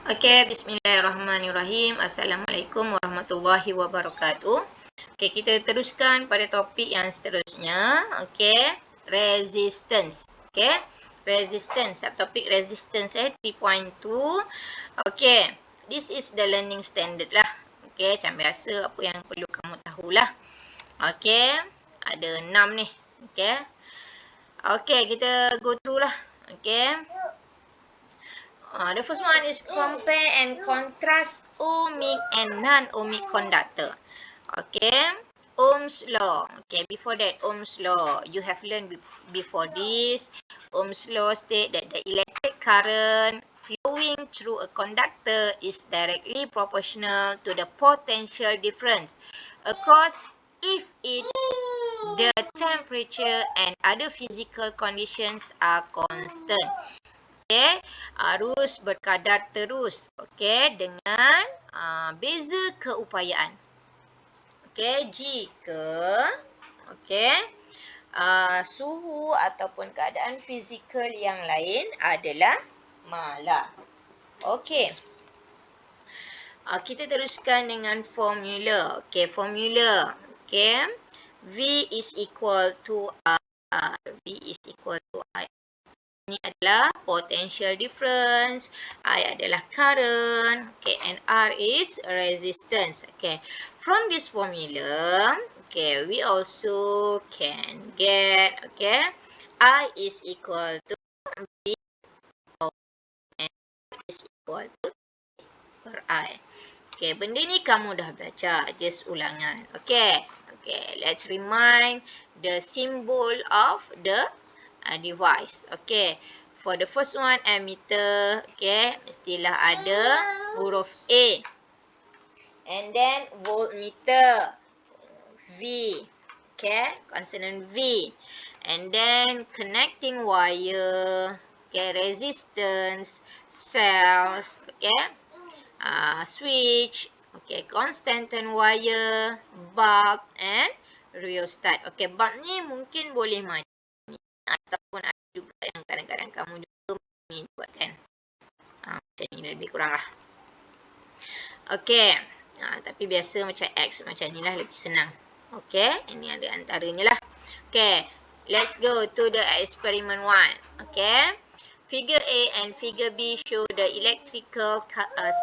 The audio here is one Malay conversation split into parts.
Okey, bismillahirrahmanirrahim. Assalamualaikum warahmatullahi wabarakatuh. Okey, kita teruskan pada topik yang seterusnya. Okey, resistance. Okey, resistance. Subtopik resistance 3.2. Okey, this is the learning standard lah. Okey, macam biasa apa yang perlu kamu tahulah. Okey, ada 6 ni. Okey. Okey, kita go through lah. Okey. The first one is compare and contrast ohmic and non-ohmic conductor. Okay, Ohm's law. Okay, before that, Ohm's law. You have learned before this. Ohm's law state that the electric current flowing through a conductor is directly proportional to the potential difference across if the temperature and other physical conditions are constant. Okey, arus berkadar terus. Okey, dengan beza keupayaan. Okey, jika suhu ataupun keadaan fizikal yang lain adalah malah. Okey. Kita teruskan dengan formula. Okey, formula. Okey. V is equal to R. V is equal to I. Ini adalah potential difference, I adalah current, okay, and R is resistance. Okay, from this formula, okay, we also can get, okay, I is equal to V and R is equal to per I. Okay, benda ni kamu dah baca, just ulangan. Okay, let's remind the symbol of the device. Okay, for the first one ammeter, okay, mestilah ada huruf A, and then voltmeter V, okay, consonant V, and then connecting wire, okay, resistance, cells, okay, switch, okay, constant wire, bulb and rheostat. Okay, bulb ni mungkin boleh macam ataupun ada juga yang kadang-kadang kamu juga buat kan. Macam ni lebih kurang lah. Okey. Tapi biasa macam X macam ni lah lebih senang. Okey. Ini ada antaranya lah. Okey. Let's go to the experiment 1. Okey. Figure A and figure B show the electrical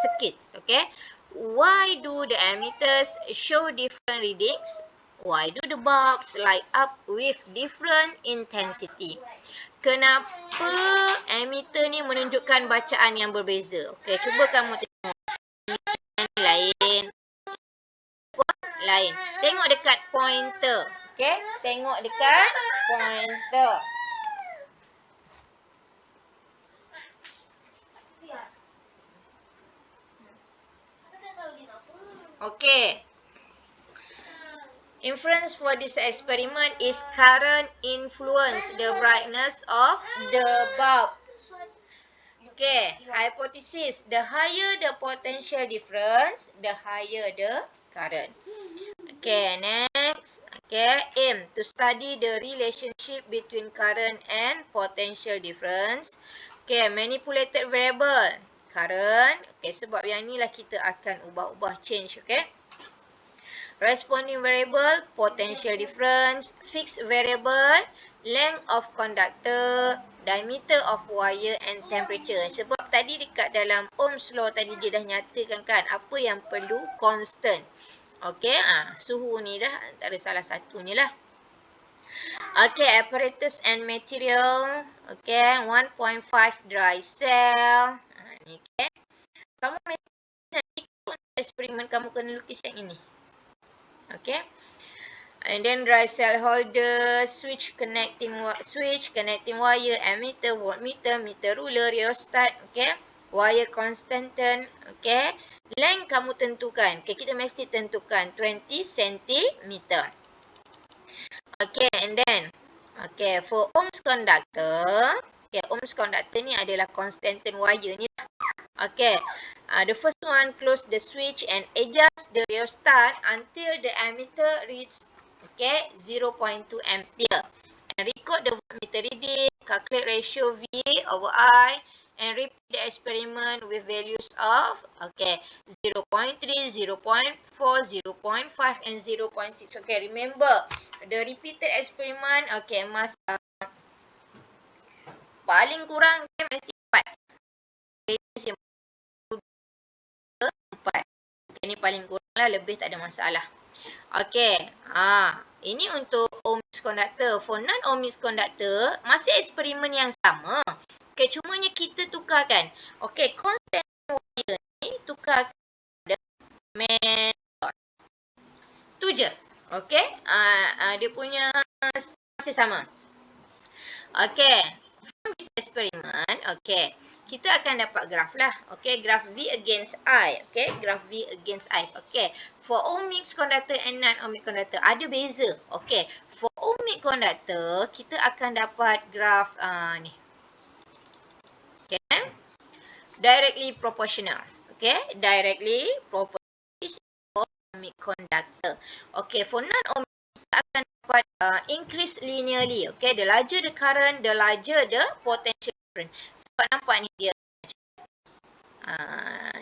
circuits. Okey. Why do the ammeters show different readings? Why do the bulbs light up with different intensity? Kenapa ammeter ni menunjukkan bacaan yang berbeza? Okey, cuba kamu tengok. Lain. Tengok dekat pointer. Okey, tengok dekat pointer. Okey. Inference for this experiment is current influence the brightness of the bulb. Okay, hypothesis. The higher the potential difference, the higher the current. Okay, next. Okay, aim to study the relationship between current and potential difference. Okay, manipulated variable. Current. Okay, sebab yang ni lah kita akan ubah-ubah change. Okay. Responding variable, potential difference, fixed variable, length of conductor, diameter of wire and temperature. Sebab tadi dekat dalam Ohm's law tadi dia dah nyatakan kan apa yang perlu constant. Okey, suhu ni dah antara salah satunya lah. Okey, apparatus and material. Okey, 1.5 dry cell. Ni okey. Kamu mesti ikut eksperimen kamu kena lukis yang ini. Okay, and then dry cell holder, switch connecting wire, ammeter, voltmeter, meter ruler, rheostat, okay, wire constant, okay, length kamu tentukan, okay, kita mesti tentukan 20 cm. Okay, and then, okay, for Ohm's conductor, okay, Ohm's conductor ni adalah constant wire ni lah. Okay, the first one, close the switch and adjust the rheostat until the ammeter reaches, okay, 0.2 ampere. And record the voltmeter reading, calculate ratio V over I, and repeat the experiment with values of 0.3, 0.4, 0.5 and 0.6. Okay, remember the repeated experiment must paling kurang mesti 4. Mesti 4. Ini paling kurang lah, lebih tak ada masalah. Ini untuk ohmic conductor. For non-ohmic conductor, masih eksperimen yang sama. Cumanya kita tukarkan. Constant wire ni tukarkan pada method. Tu je. Dia punya masih sama. From this experiment, kita akan dapat graf lah. Graf V against I. Graf V against I. For ohmic conductor and non-ohmic conductor ada beza. For ohmic conductor, kita akan dapat graf ni. Directly proportional. Directly proportional for ohmic conductor. For non-ohmic, kita akan dapat increase linearly. The larger the current, the larger the potential difference. Sebab nampak ni dia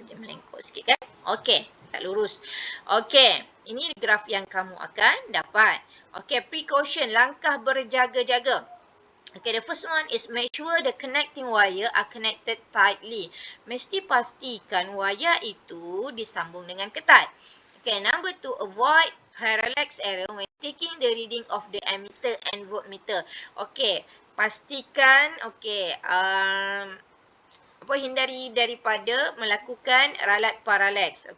dia melengkut sikit kan? Tak lurus. Ini graf yang kamu akan dapat. Precaution, langkah berjaga-jaga. The first one is make sure the connecting wire are connected tightly. Mesti pastikan wire itu disambung dengan ketat. Number 2, avoid parallax error when taking the reading of the ammeter and voltmeter. Pastikan hindari daripada melakukan ralat parallax.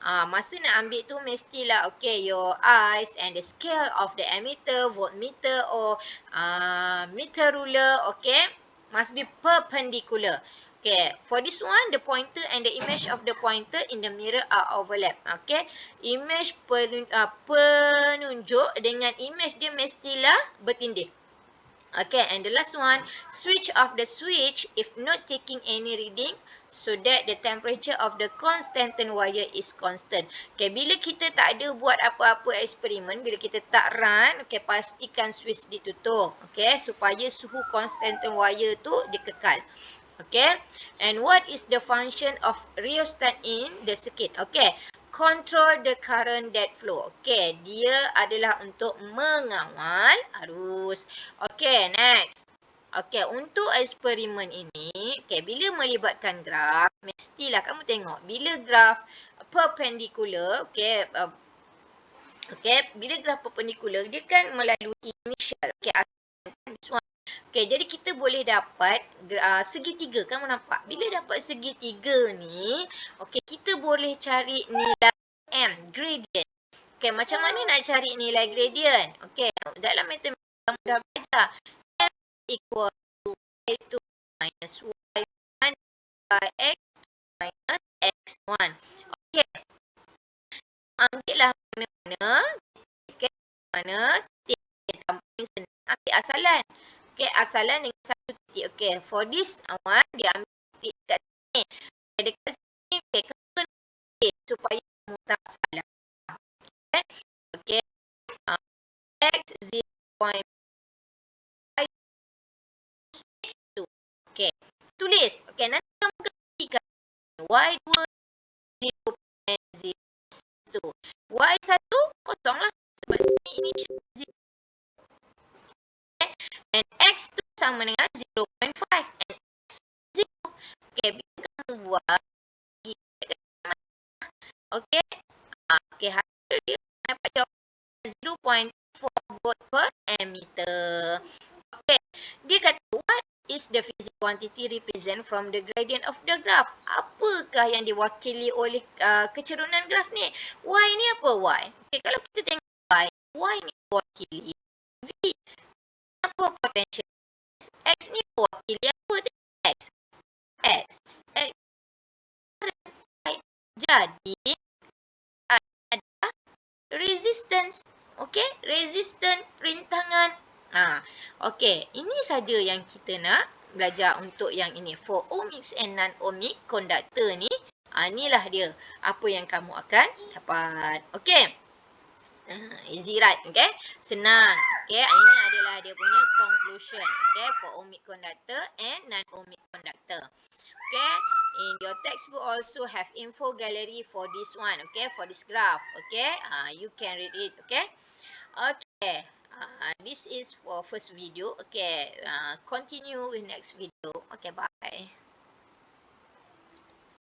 Masa nak ambil tu mestilah your eyes and the scale of the ammeter, voltmeter or meter ruler must be perpendicular. For this one, the pointer and the image of the pointer in the mirror are overlap. Image penunjuk dengan image dia mestilah bertindih. And the last one, switch off the switch if not taking any reading so that the temperature of the constantan wire is constant. Bila kita tak ada buat apa-apa eksperimen, bila kita tak run, pastikan switch ditutup. Supaya suhu constantan wire tu dikekal. And what is the function of rheostat in the circuit? Control the current that flow. Dia adalah untuk mengawal arus. Next. Untuk eksperimen ini, bila melibatkan graf, mestilah kamu tengok bila graf perpendicular, bila graf perpendicular, dia kan melalui initial. This one. Jadi kita boleh dapat segitiga. Kamu nampak? Bila dapat segitiga ni, kita boleh cari nilai M, gradient. Macam mana nak cari nilai gradient? Dalam matematika kamu dah belajar. M equal to Y2 minus Y1 by X2 minus X1. Ambillah mana titik yang paling senang. Ambil asalan. Asalan dengan satu titik. For this one, dia ambil titik kat sini. Dekat sini, kena titik supaya kamu tak salah. X 0.562. Tulis. Nanti kamu ketikkan Y2 0.02. Y1 kosong lah. Sebab sini initial 0. And X2 sama dengan 0.5 and X0. Bila kamu buat hasil dia dapat jawapan 0.4 volt per ammeter. Dia kata what is the physical quantity represent from the gradient of the graph? Apakah yang diwakili oleh kecerunan graf ni? Y ni apa Y? Kalau kita tengok Y ni diwakili V. Apa potential? X ni mewakili apa? X. Jadi ada resistance. Resistance rintangan. Ini saja yang kita nak belajar untuk yang ini. For ohmic and non-ohmic conductor ni, inilah dia apa yang kamu akan dapat. Easy right? Senang. Okay, ini adalah dia punya conclusion. Okay, for ohmic conductor and non-ohmic conductor. Okay, in your textbook also have info gallery for this one. Okay, for this graph. Okay, you can read it. Okay, okay. This is for first video. Okay, continue with next video. Okay, bye.